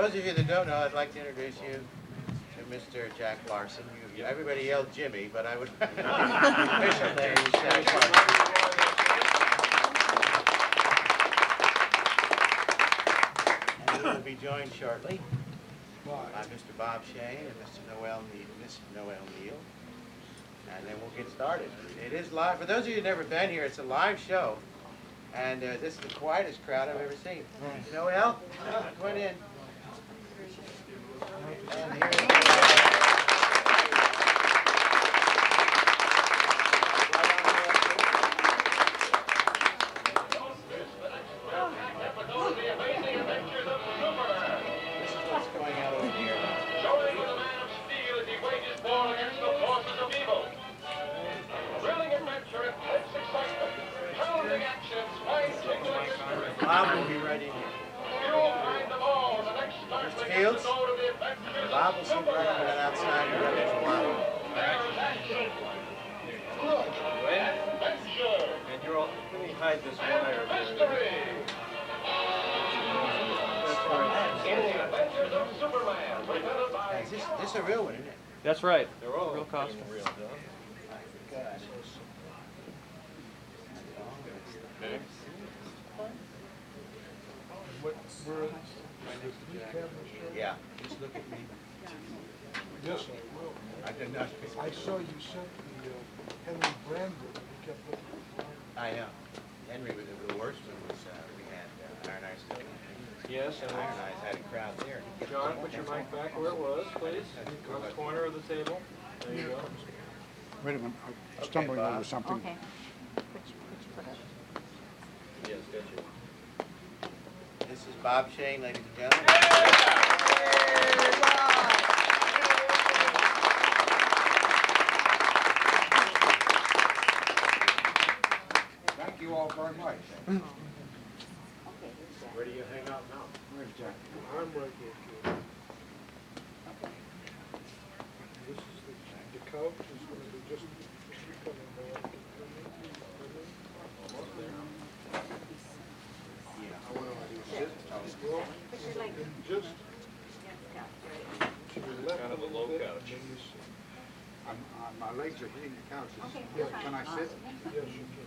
those of you that don't know, I'd like to introduce you to Mr. Jack Larson. Everybody yelled Jimmy, but I would official name is Jack Larson. And we will be joined shortly by Mr. Robt Shayne and Mr. Noel Neill. And then we'll get started. It is live. For those of you who've never been here, it's a live show. And this is the quietest crowd I've ever seen. Noel, come on in. And here this is what's going on over here. Showing the man of steel as he wages war against the forces of evil. Thrilling adventure and intense excitement. Challenging action, spine-tingling mystery. Bob will be right in here. You'll find them all in the next startling Fields? episode of the adventures Bob will of sit right Superman. on that outside and run into Bob. There's action. Adventure. And you're all, let me hide this wire. Mystery. In the adventures of Superman, presented by Is this a real one, isn't it? That's right. They're all real costumes. Okay. Yeah, just look at me. Yes, I will. I did not. I saw you sent the Henry Brandwood, and you kept looking for it. I know. Henry, the worst one was we had Iron Eyes still. Yes, and Iron Eyes had a crowd there. John, put your mic back where it was, please. On the corner of the table. There you go. Wait a minute, I'm Okay, stumbling Bob. over something. Okay. Yes, got you. This is Robt Shayne, ladies and gentlemen. Thank you all very much. Where do you hang out now? Where's Jack? I'm right here, too. This is the couch is going to be just coming down. Almost there. Yeah. Well, just to your left Kind of a little low bit, couch. and then you see. My legs are hitting the couch. Okay, Can I sit? Yes, you can.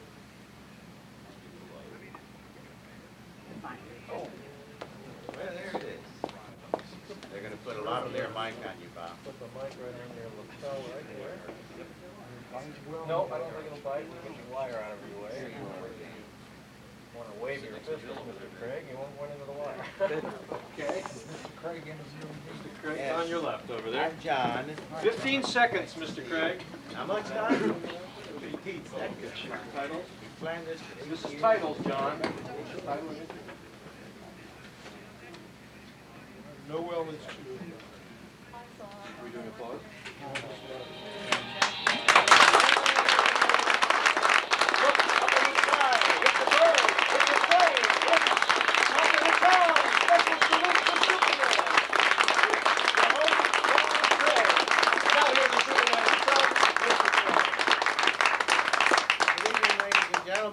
Oh. Well, there it is. They're going to put a lot of their mic on you, Bob. Put the mic right on your lapel right there. No, I don't think it'll bite. You get your wire out of your way. Want to wave your fist at Mr. Craig, you won't run into the wire. Okay. Mr. Craig interviewing me. Mr. Craig, Yes. on your left over there. I'm John. 15 seconds, Mr. Craig. How much time? 15 seconds. Titles? We planned this. This is titles, John. Noel is to. Are we doing applause?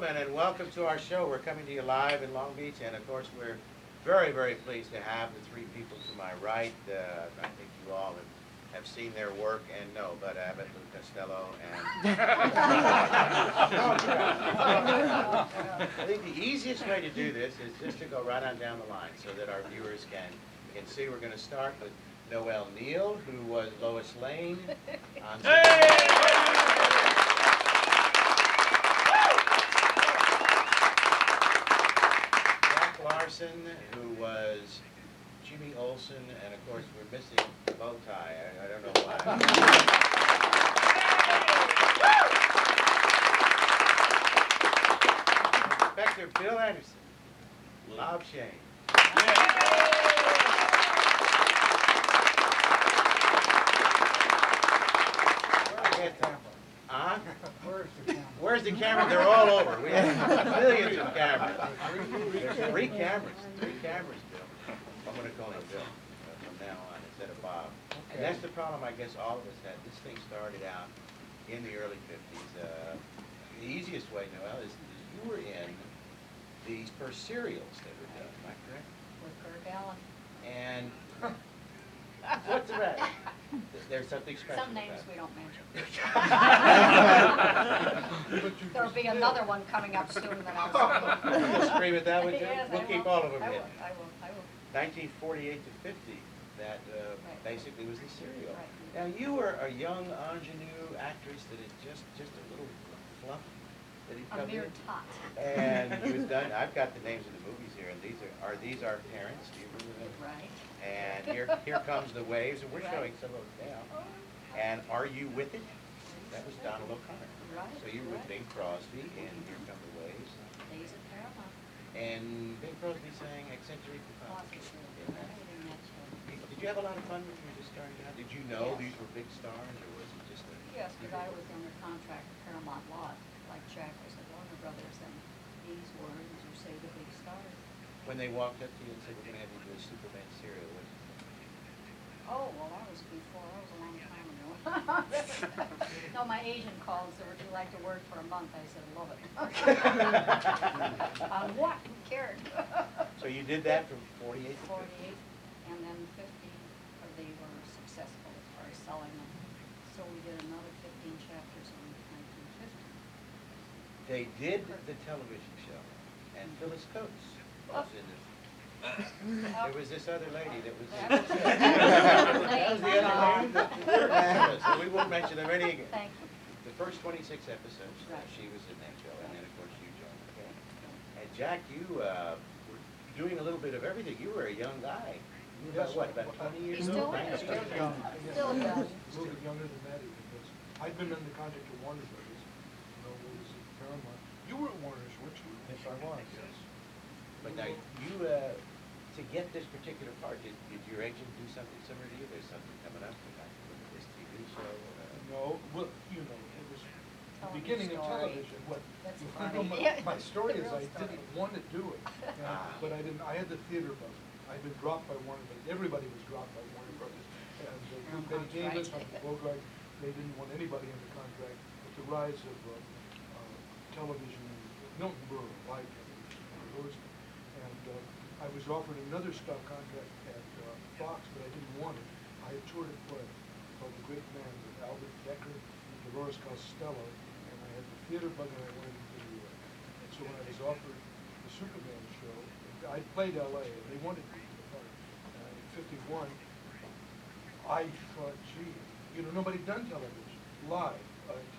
And welcome to our show. We're coming to you live in Long Beach, and of course we're very, very pleased to have the three people to my right. I think you all have seen their work and know Bud Abbott, Lou Costello, and I think the easiest way to do this is just to go right on down the line so that our viewers can see. We're going to start with Noel Neill, who was Lois Lane on Larson, who was Jimmy Olsen, and of course we're missing the bow tie. I don't know why. Inspector Bill Anderson, Robt Shayne. Where's the camera? They're all over. We have millions of cameras. There's three cameras, Bill. I'm going to call him Bill from now on instead of Bob. And that's the problem I guess all of us had. This thing started out in the early 50s. The easiest way, Noel, is you were in these first serials that were done. Am I correct? With Kurt Allen. And what's the matter? There's something special. Some names we don't mention. But you There'll just be did. another one coming up soon that I'll You'll say. scream at that one, too? Yes, We'll I keep will. all of them I in. will, I will, I will. 1948 to 50, that Right. basically was the serial. Right. Now, you were a young ingenue actress that had just a little flump that had A come mere in. tot. And he was done, I've got the names of the movies here, and these our parents? Do you remember them? Right. And here comes the waves, and we're Right. showing some of them now. And Are You With It? That was Donald O'Connor. Right, So you were with right. Bing Crosby, and Here Come the Waves. Days at Paramount. And Bing Crosby sang Eccentric Positive. in that. Everything that show. Did you have a lot of fun when you were just starting out? Did you know Yes. these were big stars, or was it just a... Yes, because I was under contract with Paramount Lot, like Jack was at Warner Brothers, and these were, as you say, the big stars. When they walked up to you and said, we're going to have you do a Superman serial, what did you think? Oh, well, that was before, that was a long time ago. No, my agent called and said, would you like to work for a month? I said, love it. On what? Who cared? So you did that from 48 to 50? 48, and then 50, they were successful as far as selling them. So we did another 15 chapters in 1950. They did the television show, and Phyllis Coates was in it. There was this other lady that was... That was it. That was the other lady that... So we won't mention them any again. Thank you. The first 26 episodes, Right. she was in that show, and then of course you joined. Okay. And Jack, you were doing a little bit of everything. You were a young guy. You were about what, about 20 years He old? still right? is. Still young. Still young. A little bit younger than that even, because I'd been under contract to Warner Brothers, you know, what was it, Paramount. You were at Warner's, weren't you? Yes, I was. Yes. But now, you, to get this particular part, did your agent do something similar to you? There's something coming up tonight with this TV show? No, well, you know, it was the Tell me beginning the of story. television. What, That's you funny. know, my story The is real I story. didn't want to do it, but I didn't, I had the theater bug. I'd been dropped by Warner Brothers. Everybody was dropped by Warner Brothers. And Betty Paramount's Davis, right. Humphrey Bogart, they didn't want anybody under contract. With the rise of television, Milton Berle, live television, and I was offered another stock contract at Fox, but I didn't want it. I had toured a play called The Great Man with Albert Decker and Dolores Costello, and I had the theater bug and I wanted to do it. And so when I was offered the Superman show, I played L.A. and they wanted me to part. In 51, I thought, gee, you know, nobody done television, live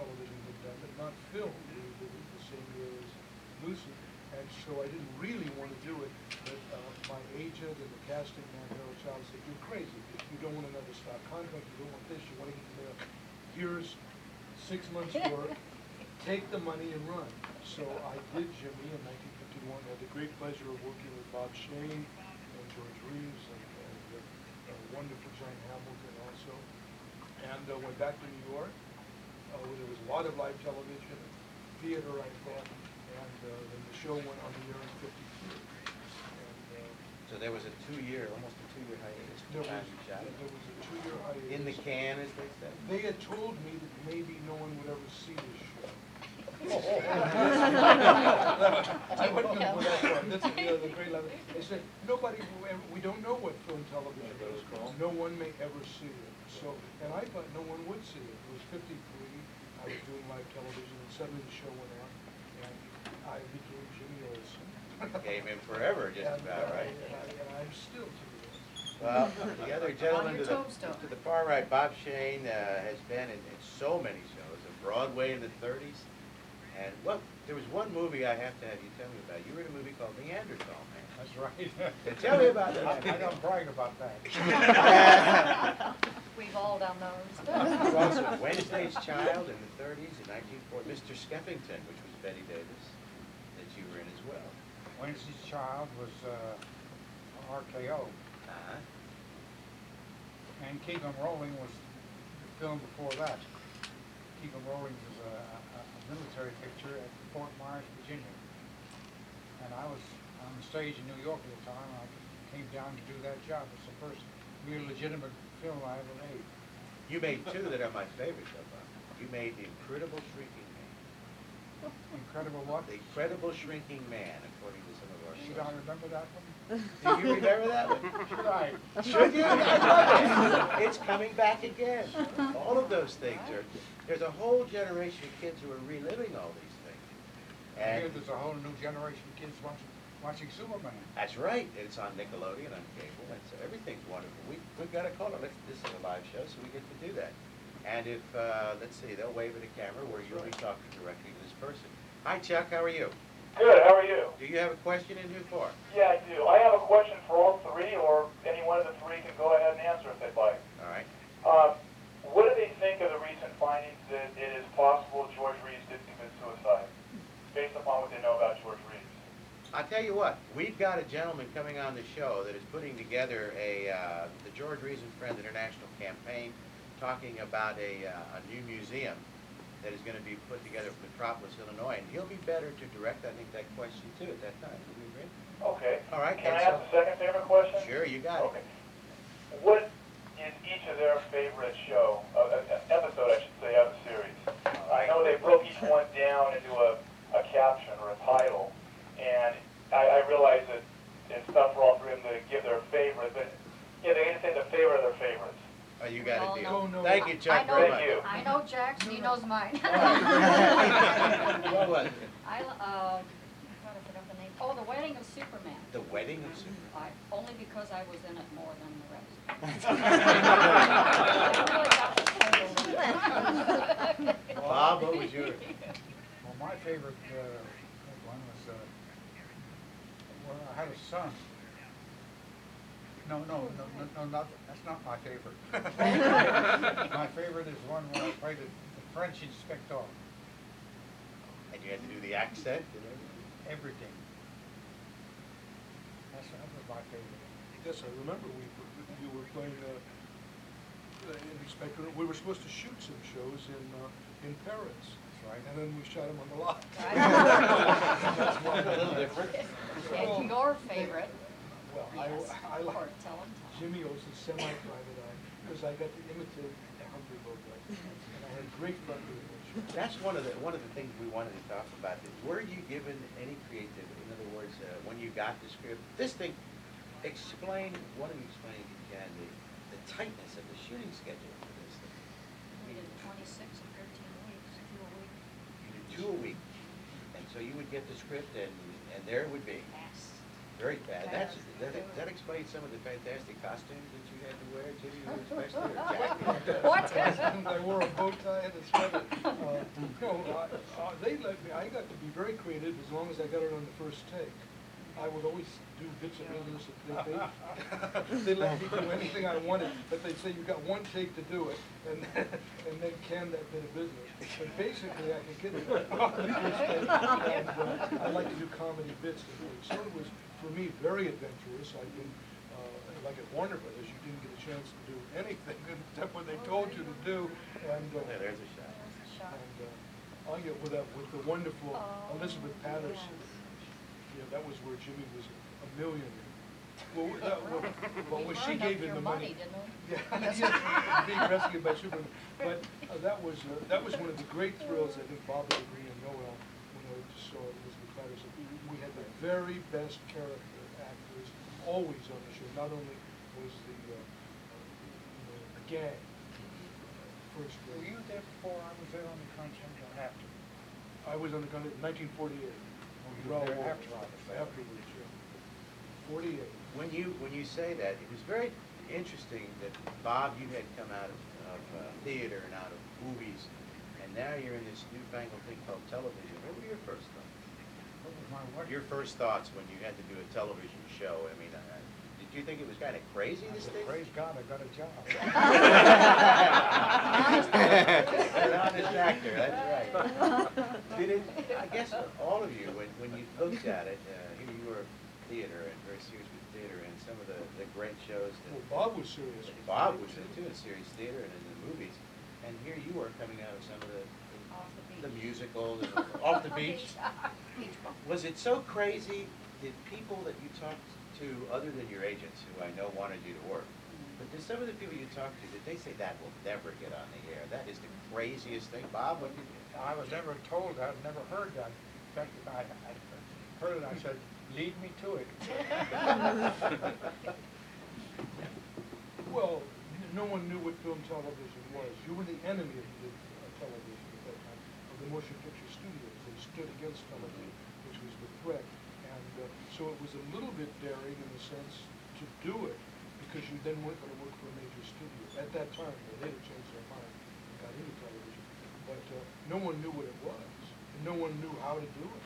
television had done, but not film. We did it the same year as Lucy. And so I didn't really want to do it, but my agent and the casting man, Harold Child, said, you're crazy. You don't want another stock contract, you don't want this, you want to get to there. Here's 6 months' work, take the money and run. So I did Jimmy in 1951, had the great pleasure of working with Robt Shayne and George Reeves and wonderful John Hamilton also. And went back to New York, where there was a lot of live television, theater, I thought. And then the show went on the air in 52. And, So there was a almost a two-year hiatus from the there time was, you shot it? there was a 2-year hiatus. In the can, as they say? They had told me that maybe no one would ever see this show. I wouldn't know what that was. That's the great level. They said, nobody, we don't know what film television is. No one may ever see it. So, and I thought no one would see it. It was 53. I was doing live television, and suddenly the show went on, and I became Jimmy Olsen. Came in forever, just about, right? And I'm still Jimmy Olsen. Well, the other gentleman your to tombstone. the far right, Robt Shayne, has been in so many shows, in Broadway in the 30s. And there was one movie I have to have you tell me about. You were in a movie called Neanderthal Man. That's right. Tell me about that. I don't brag about that. We've all done those. You were also Wednesday's Child in the 30s, in 1940. Mr. Skeffington, which was Betty Davis, that you were in as well. Wednesday's Child was RKO, and Keep 'em Rolling was the film before that. Keep 'em Rolling was a military picture at Fort Myers, Virginia. And I was on the stage in New York at the time, and I came down to do that job. It's the first real legitimate film I ever made. You made two that are my favorites so far. You made The Incredible Shrieking Man, Incredible what? The Incredible Shrinking Man, according to some of our Should I sources. remember that one? Do you remember that one? Should I? Should you? I love it. It's coming back again. All of those things are, there's a whole generation of kids who are reliving all these things. Here, And there's a whole new generation of kids watching Superman. that's right. It's on Nickelodeon, on cable, and so everything's wonderful. We've got to call it. This is a live show, so we get to do that. And if, let's see, they'll wave at a camera where you'll be talking directly to this person. Hi, Chuck. How are you? Good, how are you? Do you have a question and who for? Yeah, I do. I have a question for all three, or any one of the three can go ahead and answer if they'd like. All right. What do they think of the recent findings that it is possible George Reeves did commit suicide, based upon what they know about George Reeves? I'll tell you what, we've got a gentleman coming on the show that is putting together the George Reeves and Friends International campaign, talking about a new museum that is going to be put together in Metropolis, Illinois, and he'll be better to direct, I think, that question to at that time. Would you agree? Okay. All right. Can I and ask a second favorite question? Sure, you got Okay. it. What is each of their favorite show, episode, I should say, of the series? I know they broke each one down into a caption or a title, and I realize that it's tough for all three of them to give their favorite, but yeah, they can say the favorite of their favorites. Oh, you We all got it, know. deal. Thank you, Chuck, I know, very Thank much. you. I know Jack's, he knows mine. What was it? I forgot the name. Oh, The Wedding of Superman. The Wedding of Superman. Only because I was in it more than the rest. Bob, what was yours? Well, my favorite one was, well, I had a son. No, that's not my favorite. My favorite is one where I played the French inspector. And you had to do the accent and Everything. That was my favorite. Yes, I remember you were playing an inspector. We were supposed to shoot some shows in Paris. That's right. And then we shot them on the lot. That's one a little different. And your favorite? Well, Yes, I of like course, tell him. Jimmy Olsen's semi-private eye, because I got to imitate Humphrey Bogart. And I had great fun doing it. That's one of the things we wanted to talk about. Were you given any creativity? In other words, when you got the script, this thing, explain, why don't you explain, if you can, the tightness of the shooting schedule for this thing? We did 26 and 13 weeks, 2 a week. You did 2 a week, and so you would get the script, and there it would be. Fast. Very bad. Fast. That explains some of the fantastic costumes that you had to wear, Jimmy, especially, or jacket. What? I wore a bow tie and a sweater. They let me, I got to be very creative as long as I got it on the first take. I would always do bits and pieces. They let me do anything I wanted, but they'd say, you've got one take to do it, and then can that bit of business. But basically, I could get it on the first take, and I like to do comedy bits. So it was, for me, very adventurous. I've been, like at Warner Brothers, you didn't get a chance to do anything except what they told you to do, and Yeah, there's a shot. I get with the wonderful Elizabeth Patterson. Yeah, that was where Jimmy was a millionaire. Well, she gave him the money. Didn't we? Yeah, being rescued by Superman. But that was one of the great thrills, I think, Bob would agree, and Noel, when I saw Elizabeth Patterson. We had the very best character actors always on the show. Not only was the gang first Were grade. you there before I was there on the contract or after? I was on the contract in 1948. Oh, you were there after I was there. Afterwards, yeah. 48. When you say that, it was very interesting that, Bob, you had come out of theater and out of movies, and now you're in this newfangled thing called television. What were your first thoughts? What was my what? Your first thoughts when you had to do a television show? I mean, did you think it was kind of crazy, this thing? Praise God, I got a job. An honest actor, that's right. Did it, I guess all of you, when you looked at it, here you were theater and very serious with theater and some of the great shows that Well, Bob was serious. Bob was in too, in serious theater and in the movies. And here you are coming out of some of Off the the beach. musicals, off the beach. Was it so crazy? Did people that you talked to, other than your agents, who I know wanted you to work, but did some of the people you talked to, did they say that will never get on the air? That is the craziest thing. Bob, what did you? I was never told that, never heard that. In fact, if I heard it, I said, lead me to it. Well, no one knew what film television was. You were the enemy of the television at that time, of the motion picture studios. They stood against television, which was the threat. And so it was a little bit daring in the sense to do it, because you then weren't going to work for a major studio. At that time, they later changed their mind and got into television. But no one knew what it was, and no one knew how to do it.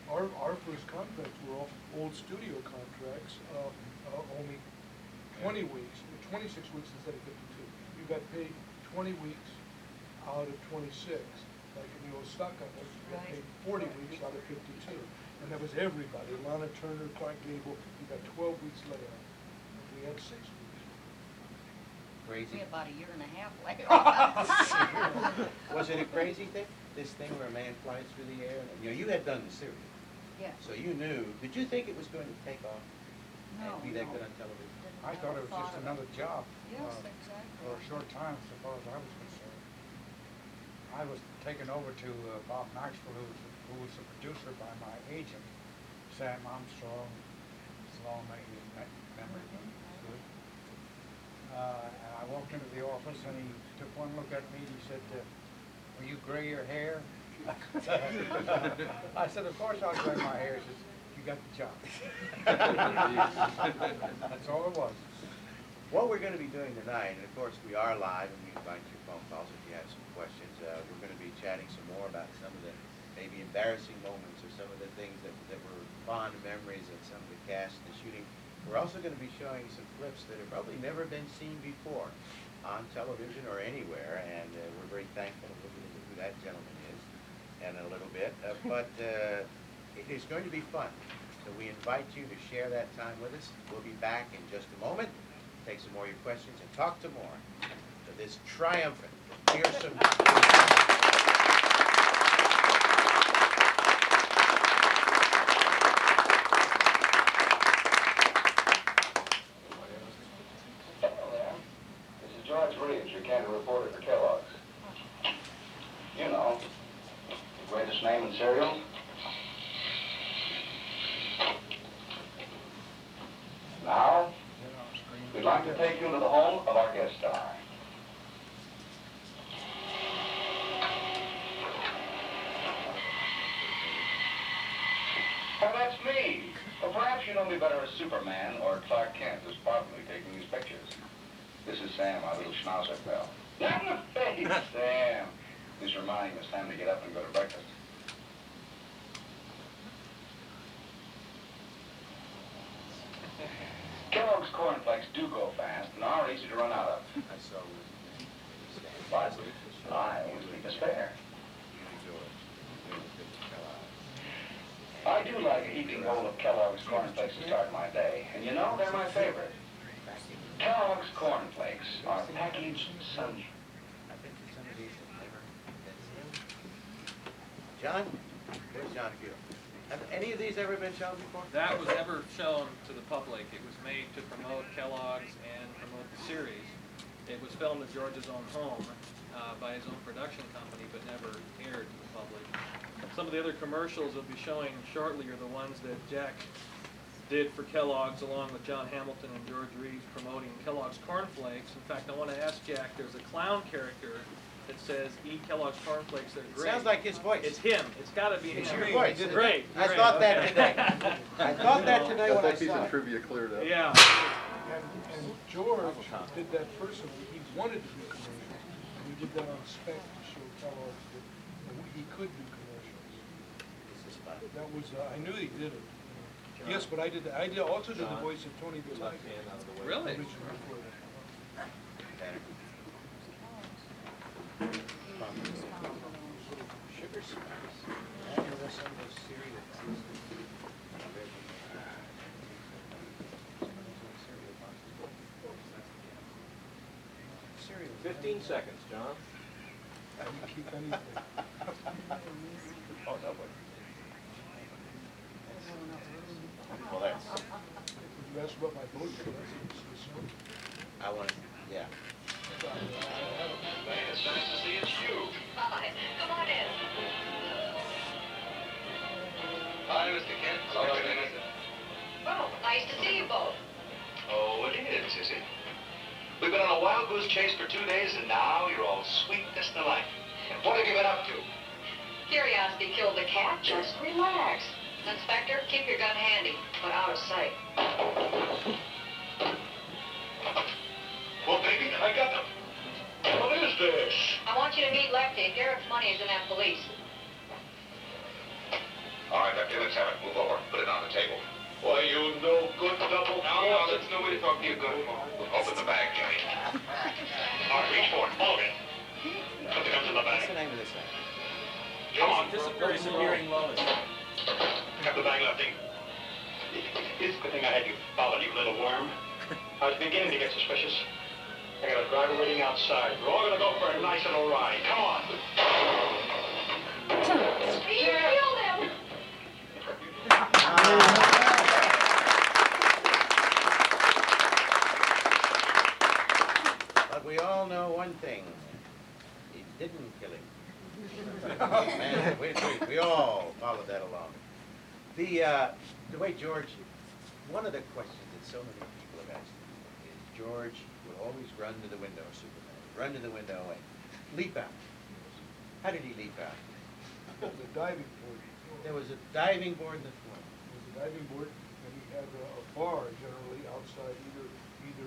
Our first contracts were all old studio contracts, only 20 weeks, 26 weeks instead of 52. You got paid 20 weeks out of 26. Like in the old stock companies, you got paid 40 weeks out of 52. And that was everybody. Lana Turner, Clark Gable, you got 12 weeks layoff. We had 6 weeks. Crazy. We had about a year and a half layoff. Was it a crazy thing? This thing where a man flies through the air? You know, you had done the series. Yes. So you knew, did you think it was going to take off No, and be that no. good on television? I thought it was just another job. Yes, exactly. For a short time, so far as I was concerned. I was taken over to Bob Maxwell, who was the producer by my agent, Sam Armstrong, as long as he memory good. And I walked into the office and he took one look at me and he said, will you gray your hair? I said, of course I'll gray my hair. He says, you got the job. That's all it was. What we're going to be doing tonight, and of course we are live, and we invite your phone calls if you have some questions. We're going to be chatting some more about some of the maybe embarrassing moments or some of the things that were fond memories of some of the cast and the shooting. We're also going to be showing some clips that have probably never been seen before on television or anywhere, and we're very thankful. We'll look into who that gentleman is in a little bit. But it is going to be fun. So we invite you to share that time with us. We'll be back in just a moment. Take some more of your questions and talk to more to this triumphant, fearsome. Hello there. This is George Reeves, your candid reporter for Kellogg's. You know, the greatest name in cereal. Now, we'd like to take you to the home of our guest star. Oh, that's me. Well, perhaps you know me better as Superman or Clark Kent, who's probably taking these pictures. This is Sam, our little schnauzer pal. Not in the face, Sam. Just reminding us time to get up and go to breakfast. Kellogg's cornflakes do go fast and are easy to run out of. I saw But I always leave a spare. I do like a heaping bowl of Kellogg's cornflakes to start my day. And you know, they're my favorite. Kellogg's cornflakes are packaged sunshine. I bet you some of these have never been seen. John? Where's John Gill? Have any of these ever been shown before? That was never shown to the public. It was made to promote Kellogg's and promote the series. It was filmed at George's own home by his own production company, but never aired to the public. Some of the other commercials we'll be showing shortly are the ones that Jack did for Kellogg's along with John Hamilton and George Reeves promoting Kellogg's cornflakes. In fact, I want to ask Jack, there's a clown character that says, eat Kellogg's cornflakes, they're great. Sounds like his voice. It's him. It's got to be him. It's your voice. It's great. I Great, thought that okay. today. I thought that today when I That piece saw of it. trivia cleared up. Yeah. And George did that first, and he wanted to do commercials. And we did that on spec to show Kellogg's that he could do commercials. This is fun. That was, I knew he did it. Yes, but I also did the voice of Tony the Tiger. Really? Originally for it. Sugar spice. That was some of those cereal boxes. Cereal. 15 seconds, John. I didn't keep anything. Oh, no, but. Well, that's. You asked about my vote, so that's Sony. I want to, yeah. It's nice to see it's you. Hi, come on in. Mr. Kent. Sorry to miss it. Well, nice to see you both. Oh, it is it? We've been on a wild goose chase for 2 days, and now you're all sweetness to life. What have you been up to? Curiosity killed the cat. Just relax. Inspector, keep your gun handy, but out of sight. Well, baby, I got them. What is this? I want you to meet Lefty. Garrett's money is in that police. All right, Lefty, let's have it. Move over. Put it on the table. Why, you no good double. No, that's no way to talk to you good. Open the bag, Jimmy. All right, reach for it. All of it. Put the guns in the What's the bag. name of this thing? Come on. Disappearing Lois. Have the bag, Lefty. It's a good thing I had you followed, you little worm. I was beginning to get suspicious. I got a driver waiting outside. We're all gonna go for a nice little ride. Come on. You killed him! But we all know one thing. He didn't kill him. Man, we all followed that along. The way George, one of the questions that so many people have asked me is George would always run to the window, Superman, run to the window and leap out. How did he leap out? The diving board. There was a diving board in the front. There was a diving board, and he had a bar generally outside, either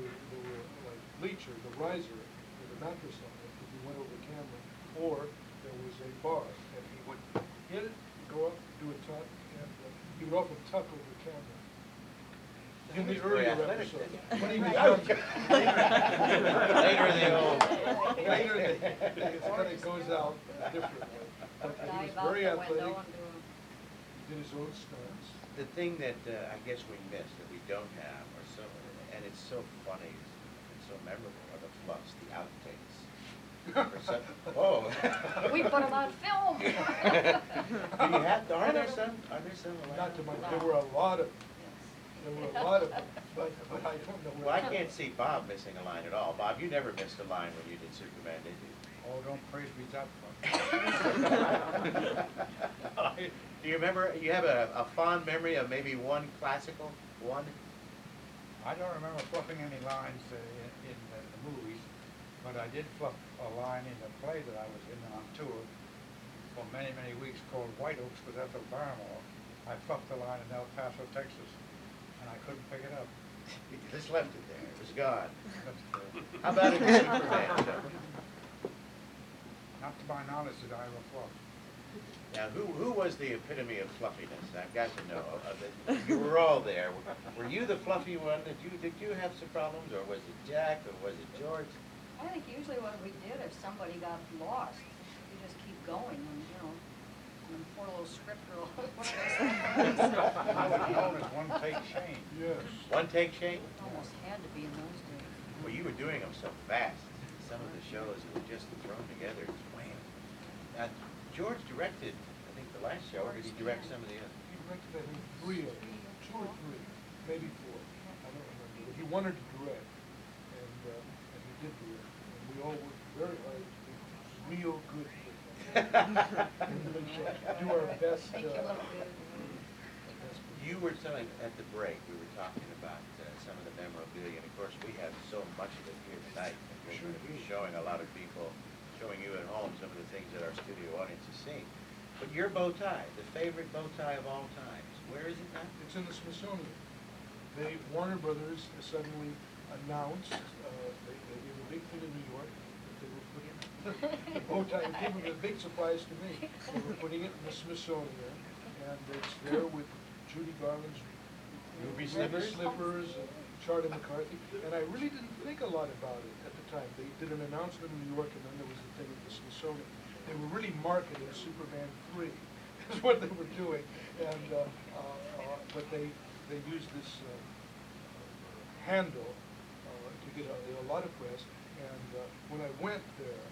there were like bleacher, the riser, with a mattress on it, if you went over the camera, or there was a bar, and he would hit it, go up, do a tuck, and he would often tuck over the camera. In the Very earlier athletic episodes. then. When he becomes, Later in the old. later, it kind of goes out differently. But he was Dive out very the window athletic, and do did his own stunts. The thing that I guess we miss that we don't have are so, and it's so funny and so memorable are the fluffs, the outtakes. Oh. We put them on film. Do you have? Are there some? Are there some? Not to my, there were a lot of, them, but I don't know Well, where. I can't see Bob missing a line at all. Bob, you never missed a line when you did Superman, did you? Oh, don't praise me that much. Do you remember? You have a fond memory of maybe one classical one? I don't remember fluffing any lines in the movies, but I did fluff a line in the play that I was in on tour for many, many weeks called White Oaks with Ethel Barrymore. I fluffed the line in El Paso, Texas, and I couldn't pick it up. You just left it there. It was gone. That's, How about in the Superman show? not to my knowledge did I ever fluff. Now, who was the epitome of fluffiness? I've got to know. You were all there. Were you the fluffy one? Did you have some problems, or was it Jack, or was it George? I think usually what we did, if somebody got lost, you just keep going and, and poor little script girl. I was known as One Take Shayne. Yes. One take Shane? Almost had to be in those days. Well, you were doing them so fast. Some of the shows were just thrown together. Wham. Now, George directed, I think, the last show, or did he direct some of the others? He directed, I think, 3 of them, 2 or 3, maybe 4. I don't remember. But he wanted to direct, and he did direct. And we all worked very hard to be real good with him. Do our best. Make you look good. You were telling at the break, we were talking about some of the memorabilia, and of course, we have so much of it here tonight. And we're going to be showing a lot of people, showing you at home some of the things that our studio audience has seen. But your bow tie, the favorite bow tie of all times, where is it now? It's in the Smithsonian. Warner Brothers suddenly announced, they gave a big thing in New York, that they were putting the bow tie, it came as a big surprise to me. They were putting it in the Smithsonian, and it's there with Judy Garland's Ruby slippers? and Charlie McCarthy, and I really didn't think a lot about it at the time. They did an announcement in New York, and then there was the thing at the Smithsonian. They were really marketing Superman 3, is what they were doing, and but they used this handle to get a lot of press. And when I went there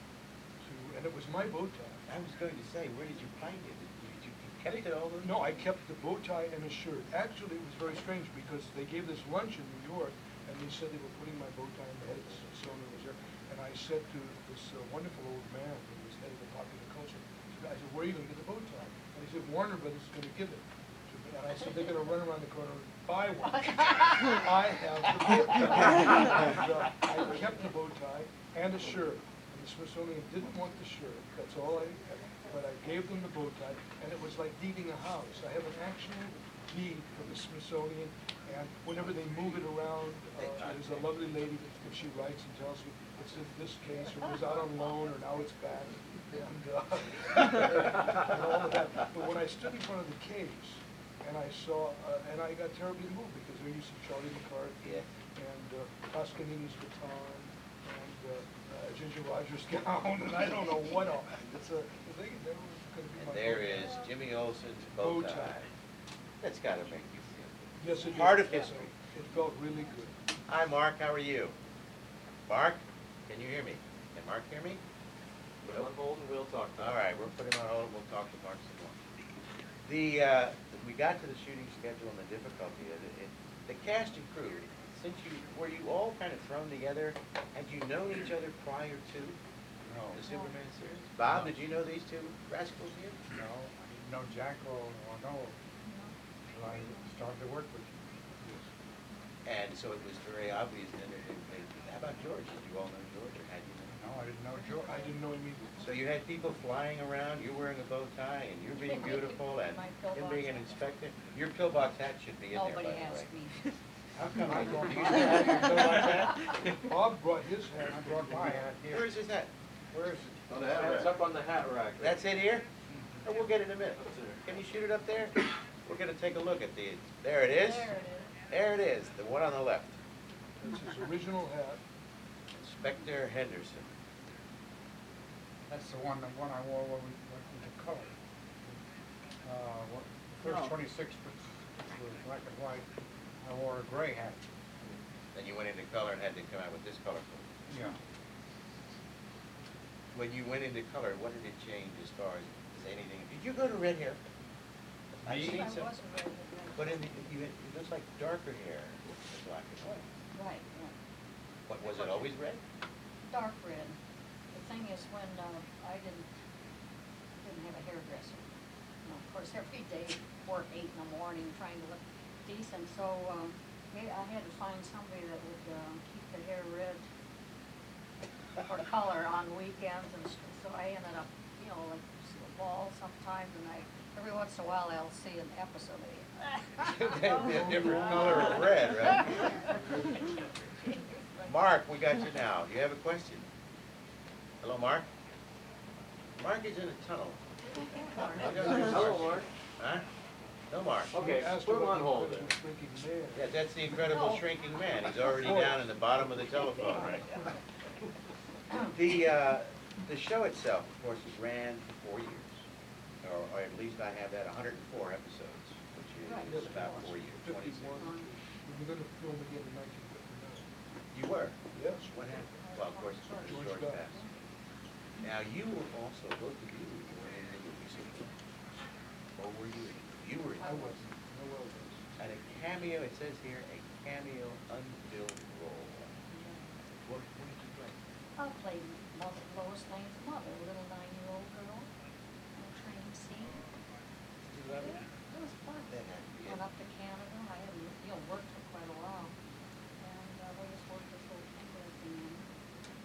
and it was my bow tie. I was going to say, where did you find it? Did you carry it all? No, I kept the bow tie and a shirt. Actually, it was very strange because they gave this lunch in New York, and they said they were putting my bow tie in the head. Sony was there, and I said to this wonderful old man who was head of the popular culture, I said, "Where are you going to get the bow tie?" And he said, "Warner Brothers is going to give it to me." And I said, they're gonna run around the corner and buy one. I have the bow tie. And, I kept the bow tie and a shirt. And the Smithsonian didn't want the shirt, that's all I had. But I gave them the bow tie, and it was like deeding a house. I have an actual deed for the Smithsonian, and whenever they move it around, there's a lovely lady, and she writes and tells me it's in this case, or it was out on loan, or now it's back, and all of that. But when I stood in front of the case, and I saw, and I got terribly moved, because there used to be Charlie McCarthy, and Toscanini's baton, and Ginger Rogers' gown, and I don't know what all. It's a thing. That was going to be my. And there is Jimmy Olsen's bow tie. That's got to make you feel good. Yes, it did. Part of history. It felt really good. Hi, Mark. How are you? Mark, can you hear me? Can Mark hear me? Put him on hold and we'll talk to him. All right, we'll put him on hold. We'll talk to Mark some more. We got to the shooting schedule and the difficulty of it. The cast and crew. Were you all kind of thrown together? Had you known each other prior to No. the Superman series? Bob, did you know these two rascals here? No, I didn't know Jack or Noel until I started to work with you. And so it was very obvious then that how about George? Did you all know George, or had you known? No, I didn't know George. I didn't know him either. So you had people flying around, you wearing a bow tie, and you being beautiful, and My him pillbox being an hat. inspector. Your pillbox hat should be in there, by Nobody the way. asked me. How come I don't Do you still have your pillbox hat? Bob brought his hat. I brought my hat Where here. is his hat? Where is it? It's up on the hat rack. That's it here? Oh, we'll get it in a minute. Can you shoot it up there? We're gonna take a look at the, there it is. There it is. There it is, the one on the left. That's his original hat. Inspector Henderson. That's the one I wore when we went into color. First 26 was black and white. I wore a gray hat. Then you went into color and had to come out with this color. Yeah. When you went into color, what did it change as far as anything? Did you go to red hair? I've Me? seen I some, wasn't very good. but it looks like darker hair than black and white. Right, yeah. What, was it always red? Dark red. The thing is, when I didn't have a hairdresser. You know, of course, every day work 8 in the morning trying to look decent, so I had to find somebody that would keep the hair red for color on weekends, and so I ended up, you know, like a ball sometimes, and every once in a while I'll see an episode of it. That'd be a different color of red, right? Mark, we got you now. Do you have a question? Hello, Mark? Mark is in a tunnel. Hello, Mark. Huh? No, Mark. Okay, Asked put him about on the hold Incredible then. Shrinking Man. Yeah, that's the Incredible Shrinking Man. He's already down in the bottom of the telephone. The show itself, of course, was ran for 4 years, or at least I have that 104 episodes, which is about 4 years, 26. 51. We were going to film again in 1959. You were? Yes. What happened? Well, of course, George died. passed. Now, you were also, both of you were in the movie Superman. Or were you? You were in I it. wasn't. Noel was. And a cameo, it says here, a cameo unfilled role. What did you play? I played Lois Lane's mother, a little 9-year-old girl on a train scene. Did you love it? It was fun. That had to be it. Went up to Canada. I hadn't, worked for quite a while. And we just worked this little temple at the end.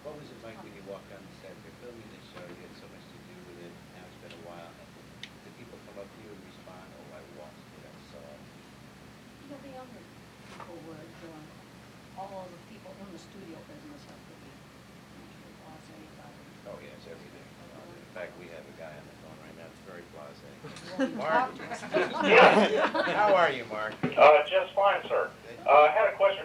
What was it like when you walked on the set? You're filming this show, you had so much to do with it, now it's been a while. Did people come up to you and respond, oh, I watched it, I saw it? You know, the younger people would, all of the people in the studio business have to be blasé about it. Oh, yes, everything. In fact, we have a guy on the phone right now that's very blasé. Well, Mark? talk to us. How are you, Mark? Just fine, sir. I had a question